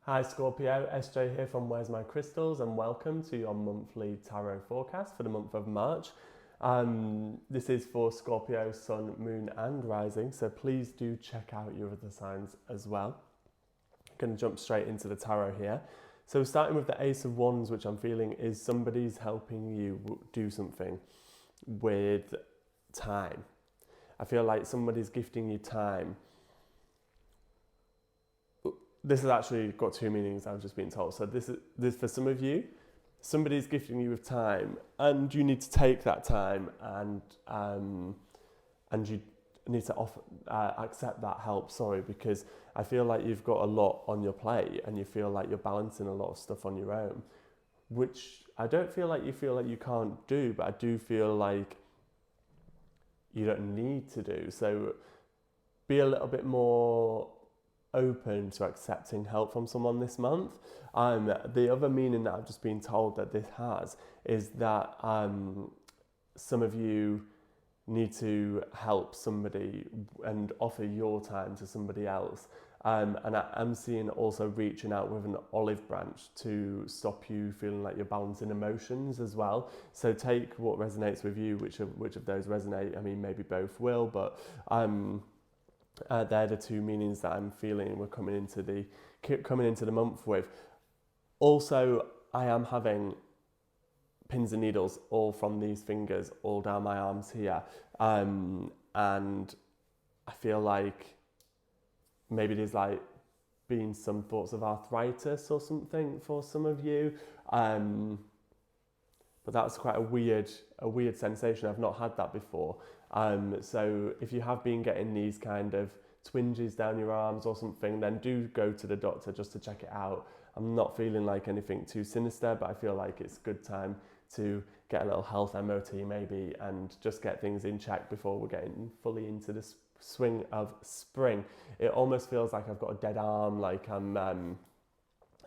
Hi Scorpio, SJ here from Where's My Crystals, and welcome to your monthly tarot forecast for the month of March. This is for Scorpio, Sun, Moon and Rising, so please do check out your other signs as well. I'm going to jump straight into the tarot here. So starting with the Ace of Wands, which I'm feeling is somebody's helping you do something with time. I feel like somebody's gifting you time. This has actually got two meanings, I've just been told. So this for some of you, somebody's gifting you with time, and you need to take that time and you need to accept that help. Because I feel like you've got a lot on your plate, and you feel like you're balancing a lot of stuff on your own, which I don't feel like you can't do, but I do feel like you don't need to do. So be a little bit more open to accepting help from someone this month. The other meaning that I've just been told that this has is that some of you need to help somebody and offer your time to somebody else. And I'm seeing also reaching out with an olive branch to stop you feeling like you're balancing emotions as well. So take what resonates with you, which of those resonate. I mean, maybe both will, but they're the two meanings that I'm feeling we're coming into the month with. Also, I am having pins and needles all from these fingers all down my arms here, and I feel like maybe there's like been some thoughts of arthritis or something for some of you, but that's quite a weird sensation. I've not had that before. So if you have been getting these kind of twinges down your arms or something, then do go to the doctor just to check it out. I'm not feeling like anything too sinister, but I feel like it's a good time to get a little health MOT maybe and just get things in check before we're getting fully into the swing of spring. It almost feels like I've got a dead arm, like I'm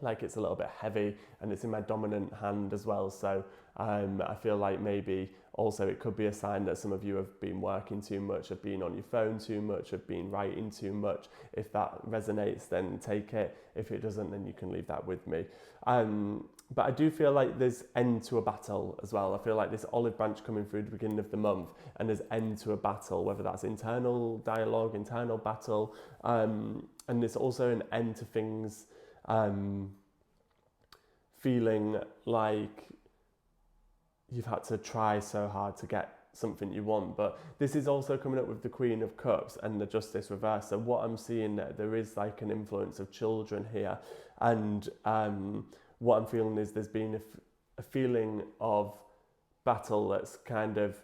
like it's a little bit heavy, and it's in my dominant hand as well. So I feel like maybe also it could be a sign that some of you have been working too much, have been on your phone too much, have been writing too much. If that resonates, then take it. If it doesn't, then you can leave that with me. But I do feel like there's end to a battle as well. I feel like this olive branch coming through the beginning of the month, and there's end to a battle, whether that's internal dialogue, internal battle, and there's also an end to things feeling like you've had to try so hard to get something you want. But this is also coming up with the Queen of Cups and the Justice reverse. So what I'm seeing there is like an influence of children here, and what I'm feeling is there's been a feeling of battle that's kind of,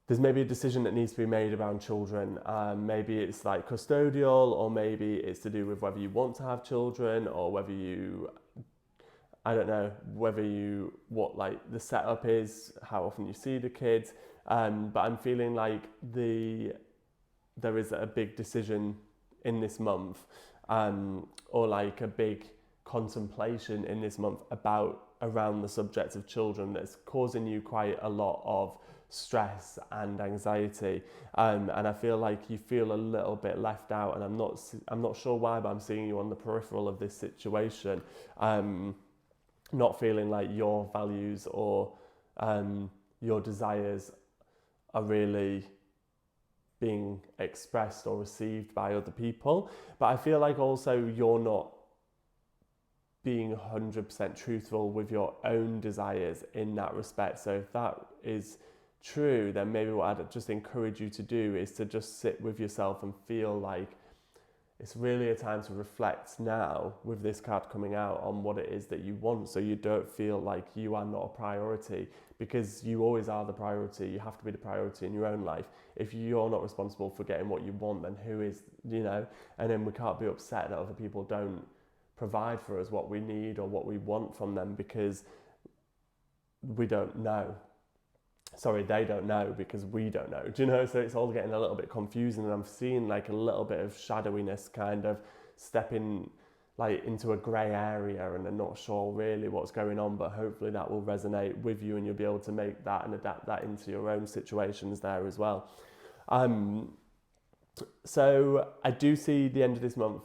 there's maybe a decision that needs to be made around children. Maybe it's like custodial, or maybe it's to do with whether you want to have children, or whether you, I don't know, what like the setup is, how often you see the kids. But I'm feeling like there is a big decision in this month, or like a big contemplation in this month around the subject of children that's causing you quite a lot of stress and anxiety, and I feel like you feel a little bit left out, and I'm not sure why, but I'm seeing you on the peripheral of this situation, not feeling like your values or your desires are really being expressed or received by other people. But I feel like also you're not being 100% truthful with your own desires in that respect. So if that is true, then maybe what I'd just encourage you to do is to just sit with yourself and feel like it's really a time to reflect now with this card coming out on what it is that you want, so you don't feel like you are not a priority, because you always are the priority. You have to be the priority in your own life. If you're not responsible for getting what you want, then who is, and then we can't be upset that other people don't provide for us what we need or what we want from them, because we don't know. Sorry, they don't know because we don't know. Do you know? So it's all getting a little bit confusing, and I'm seeing like a little bit of shadowiness kind of stepping like into a grey area, and I'm not sure really what's going on, but hopefully that will resonate with you and you'll be able to make that and adapt that into your own situations there as well. So I do see the end of this month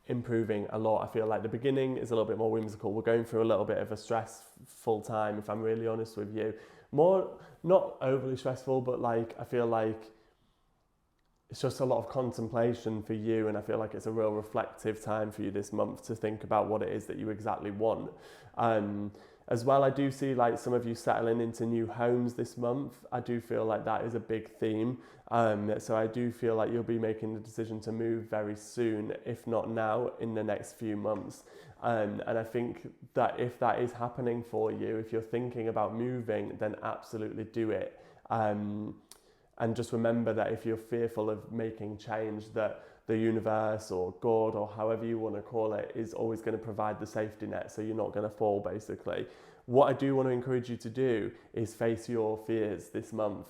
improving a lot. I feel like the beginning is a little bit more whimsical. We're going through a little bit of a stressful time, if I'm really honest with you. More, not overly stressful, but like I feel like it's just a lot of contemplation for you, and I feel like it's a real reflective time for you this month to think about what it is that you exactly want. As well, I do see like some of you settling into new homes this month. I do feel like that is a big theme. So I do feel like you'll be making the decision to move very soon, if not now, in the next few months. And I think that if that is happening for you, if you're thinking about moving, then absolutely do it. And just remember that if you're fearful of making change, that the universe or God or however you want to call it is always going to provide the safety net, so you're not going to fall, basically. What I do want to encourage you to do is face your fears this month.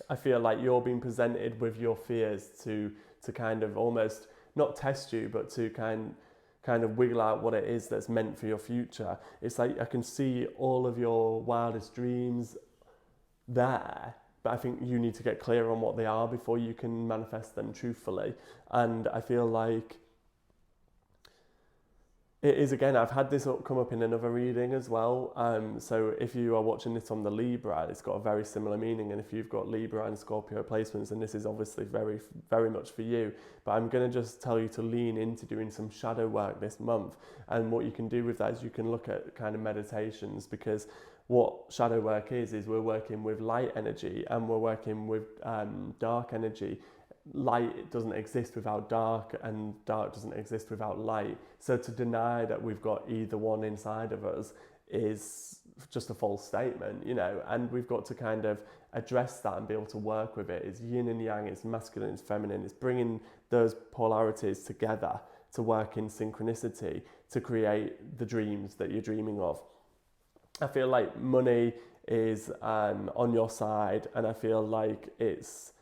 I feel like you're being presented with your fears to kind of almost not test you, but to kind of wiggle out what it is that's meant for your future. It's like I can see all of your wildest dreams there, but I think you need to get clear on what they are before you can manifest them truthfully. And I feel like it is, again, I've had this come up in another reading as well. So if you are watching this on the Libra, it's got a very similar meaning. And if you've got Libra and Scorpio placements, then this is obviously very, very much for you. But I'm going to just tell you to lean into doing some shadow work this month. And what you can do with that is you can look at kind of meditations, because what shadow work is we're working with light energy and we're working with dark energy. Light doesn't exist without dark, and dark doesn't exist without light. So to deny that we've got either one inside of us is just a false statement, you know, and we've got to kind of address that and be able to work with it. It's yin and yang, it's masculine, it's feminine, it's bringing those polarities together to work in synchronicity to create the dreams that you're dreaming of. I feel like money is on your side, and I feel like it's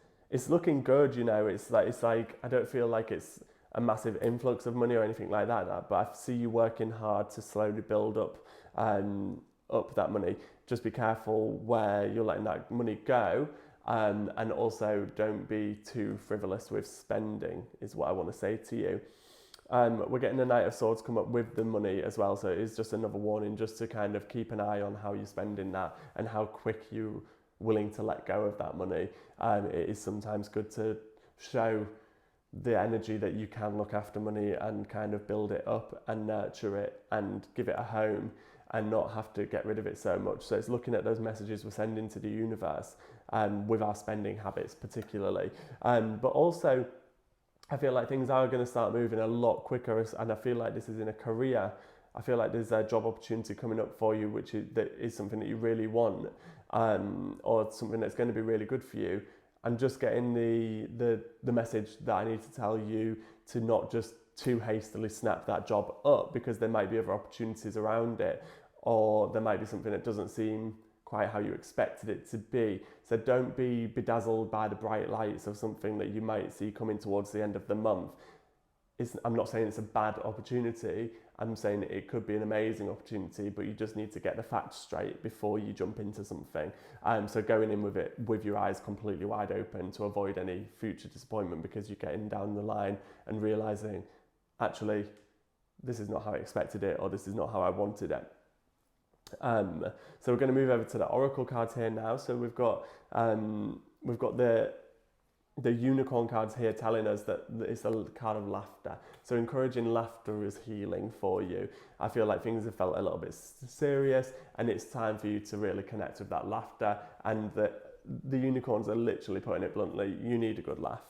looking good, you know. It's like I don't feel like it's a massive influx of money or anything like that, but I see you working hard to slowly build up that money. Just be careful where you're letting that money go, and also don't be too frivolous with spending, is what I want to say to you. We're getting the Knight of Swords come up with the money as well, so it is just another warning just to kind of keep an eye on how you're spending that and how quick you're willing to let go of that money. It is sometimes good to show the energy that you can look after money and kind of build it up and nurture it and give it a home and not have to get rid of it so much. So it's looking at those messages we're sending to the universe with our spending habits particularly. But also, I feel like things are going to start moving a lot quicker, and I feel like this is in a career. I feel like there's a job opportunity coming up for you, that is something that you really want, or something that's going to be really good for you. And just getting the message that I need to tell you to not just too hastily snap that job up, because there might be other opportunities around it, or there might be something that doesn't seem quite how you expected it to be. So don't be bedazzled by the bright lights of something that you might see coming towards the end of the month. I'm not saying it's a bad opportunity, I'm saying it could be an amazing opportunity, but you just need to get the facts straight before you jump into something. So going in with it with your eyes completely wide open to avoid any future disappointment, because you're getting down the line and realising, actually, this is not how I expected it, or this is not how I wanted it. So we're going to move over to the oracle cards here now. So we've got the unicorn cards here telling us that it's a card of laughter. So encouraging laughter is healing for you. I feel like things have felt a little bit serious, and it's time for you to really connect with that laughter. And the unicorns are literally putting it bluntly, you need a good laugh.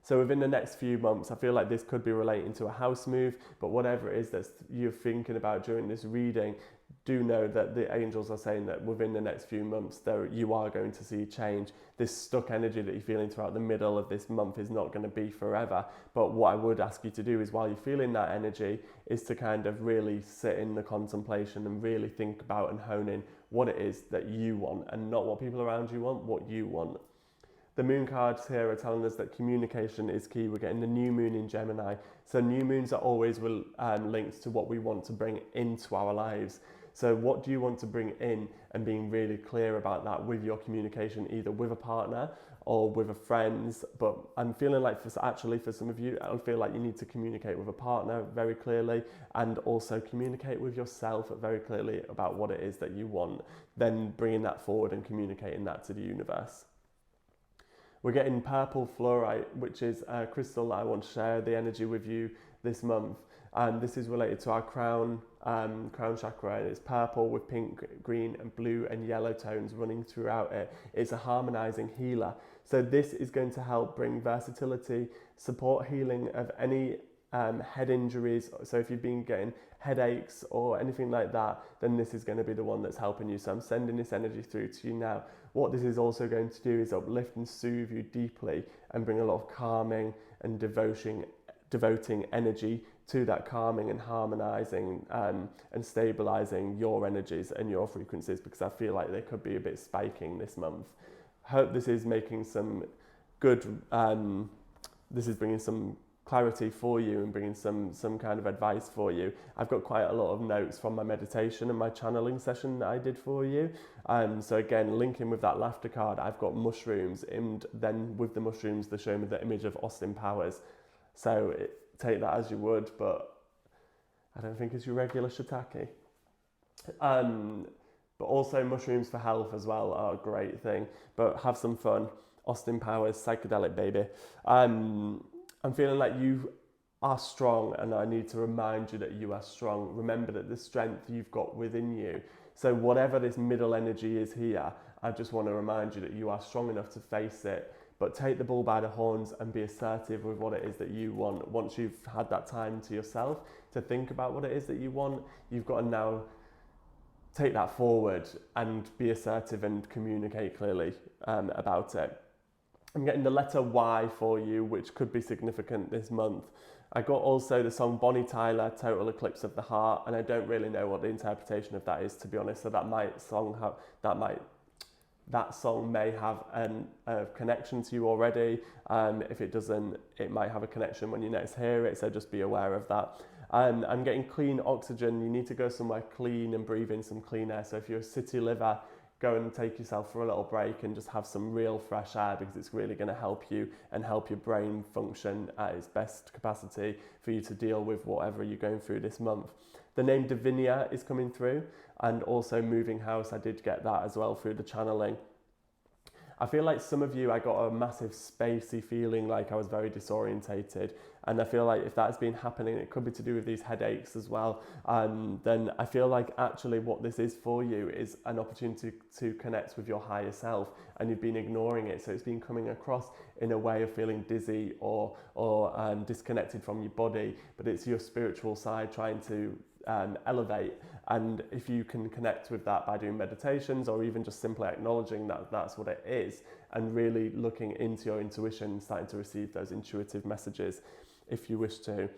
So within the next few months, I feel like this could be relating to a house move, but whatever it is that you're thinking about during this reading, do know that the angels are saying that within the next few months, you are going to see change. This stuck energy that you're feeling throughout the middle of this month is not going to be forever. But what I would ask you to do is, while you're feeling that energy, is to kind of really sit in the contemplation and really think about and hone in what it is that you want, and not what people around you want, what you want. The moon cards here are telling us that communication is key. We're getting the new moon in Gemini. So new moons are always linked to what we want to bring into our lives. So what do you want to bring in, and being really clear about that with your communication, either with a partner or with a friends, but I'm feeling like for some of you, I feel like you need to communicate with a partner very clearly, and also communicate with yourself very clearly about what it is that you want, then bringing that forward and communicating that to the universe. We're getting purple fluorite, which is a crystal that I want to share the energy with you this month. This is related to our crown chakra, and it's purple with pink, green and blue and yellow tones running throughout it. It's a harmonizing healer. So this is going to help bring versatility, support healing of any head injuries. So if you've been getting headaches or anything like that, then this is going to be the one that's helping you. So I'm sending this energy through to you now. What this is also going to do is uplift and soothe you deeply and bring a lot of calming and devoting energy to that calming and harmonizing and stabilizing your energies and your frequencies, because I feel like they could be a bit spiking this month. Hope this is making some good, this is bringing some clarity for you and bringing some kind of advice for you. I've got quite a lot of notes from my meditation and my channeling session that I did for you. So again, linking with that laughter card, I've got mushrooms, and then with the mushrooms, they show me the image of Austin Powers. So take that as you would, but I don't think it's your regular shiitake. But also mushrooms for health as well are a great thing, but have some fun. Austin Powers, psychedelic baby. I'm feeling like you are strong, and I need to remind you that you are strong. Remember that the strength you've got within you. So whatever this middle energy is here, I just want to remind you that you are strong enough to face it. But take the bull by the horns and be assertive with what it is that you want. Once you've had that time to yourself to think about what it is that you want, you've got to now take that forward and be assertive and communicate clearly about it. I'm getting the letter Y for you, which could be significant this month. I got also the song Bonnie Tyler, Total Eclipse of the Heart, and I don't really know what the interpretation of that is, to be honest. So that song may have a connection to you already. If it doesn't, it might have a connection when you next hear it, so just be aware of that. I'm getting clean oxygen. You need to go somewhere clean and breathe in some clean air. So if you're a city liver, go and take yourself for a little break and just have some real fresh air, because it's really going to help you and help your brain function at its best capacity for you to deal with whatever you're going through this month. The name Divinia is coming through, and also moving house. I did get that as well through the channeling. I feel like some of you, I got a massive spacey feeling, like I was very disorientated, and I feel like if that's been happening, it could be to do with these headaches as well. Then I feel like actually what this is for you is an opportunity to connect with your higher self, and you've been ignoring it. So it's been coming across in a way of feeling dizzy or disconnected from your body, but it's your spiritual side trying to elevate. And if you can connect with that by doing meditations, or even just simply acknowledging that that's what it is, and really looking into your intuition, starting to receive those intuitive messages if you wish to.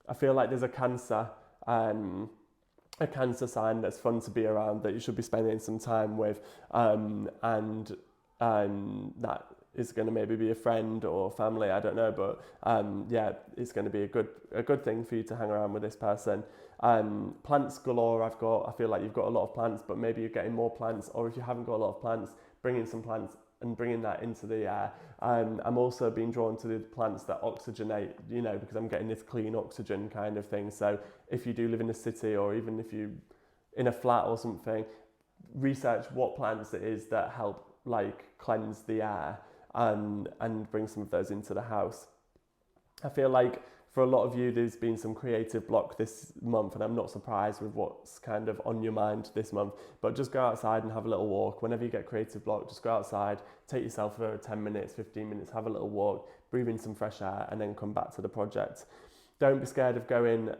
I feel like there's a cancer sign that's fun to be around, that you should be spending some time with, and that is going to maybe be a friend or family, I don't know, but yeah, it's going to be a good thing for you to hang around with this person. Plants galore I feel like you've got a lot of plants, but maybe you're getting more plants, or if you haven't got a lot of plants, bringing some plants and bringing that into the air. I'm also being drawn to the plants that oxygenate, because I'm getting this clean oxygen kind of thing. So if you do live in a city, or even if you in a flat or something, research what plants it is that help cleanse the air and bring some of those into the house. I feel like for a lot of you, there's been some creative block this month, and I'm not surprised with what's kind of on your mind this month, but just go outside and have a little walk. Whenever you get creative block, just go outside, take yourself for 10 minutes, 15 minutes, have a little walk, breathe in some fresh air, and then come back to the project. Don't be scared of going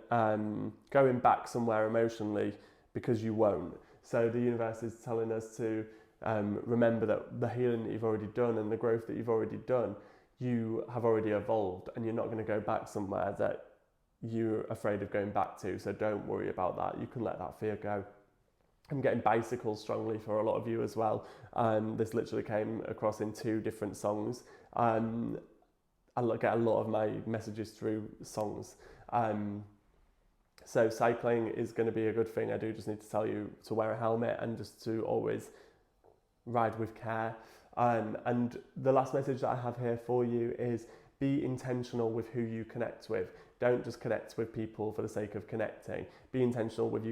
back somewhere emotionally, because you won't. So the universe is telling us to remember that the healing that you've already done and the growth that you've already done, you have already evolved, and you're not going to go back somewhere that you're afraid of going back to. So don't worry about that. You can let that fear go. I'm getting bicycles strongly for a lot of you as well. This literally came across in 2 different songs. I get a lot of my messages through songs. So cycling is going to be a good thing. I do just need to tell you to wear a helmet and just to always ride with care. And the last message that I have here for you is be intentional with who you connect with. Don't just connect with people for the sake of connecting. Be intentional with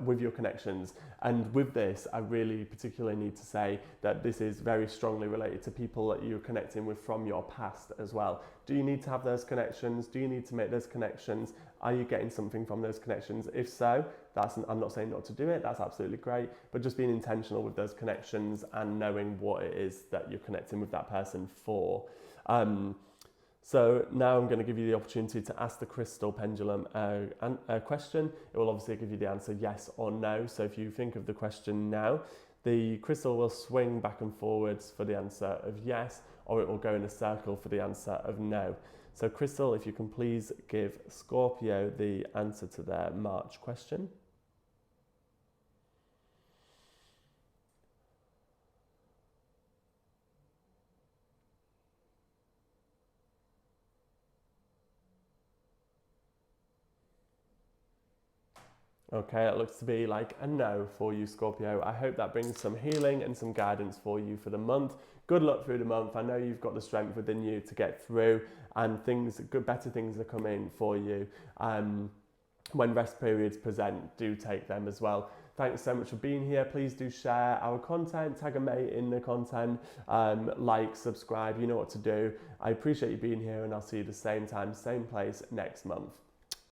with your connections. And with this, I really particularly need to say that this is very strongly related to people that you're connecting with from your past as well. Do you need to have those connections? Do you need to make those connections? Are you getting something from those connections? If so, I'm not saying not to do it, that's absolutely great, but just being intentional with those connections and knowing what it is that you're connecting with that person for. So now I'm going to give you the opportunity to ask the crystal pendulum a question. It will obviously give you the answer yes or no. So if you think of the question now, the crystal will swing back and forwards for the answer of yes, or it will go in a circle for the answer of no. So crystal, if you can please give Scorpio the answer to their March question. Okay, it looks to be like a no for you, Scorpio. I hope that brings some healing and some guidance for you for the month. Good luck through the month. I know you've got the strength within you to get through, and better things are coming for you. When rest periods present, do take them as well. Thanks so much for being here. Please do share our content, tag a mate in the content, like, subscribe, you know what to do. I appreciate you being here, and I'll see you the same time, same place next month.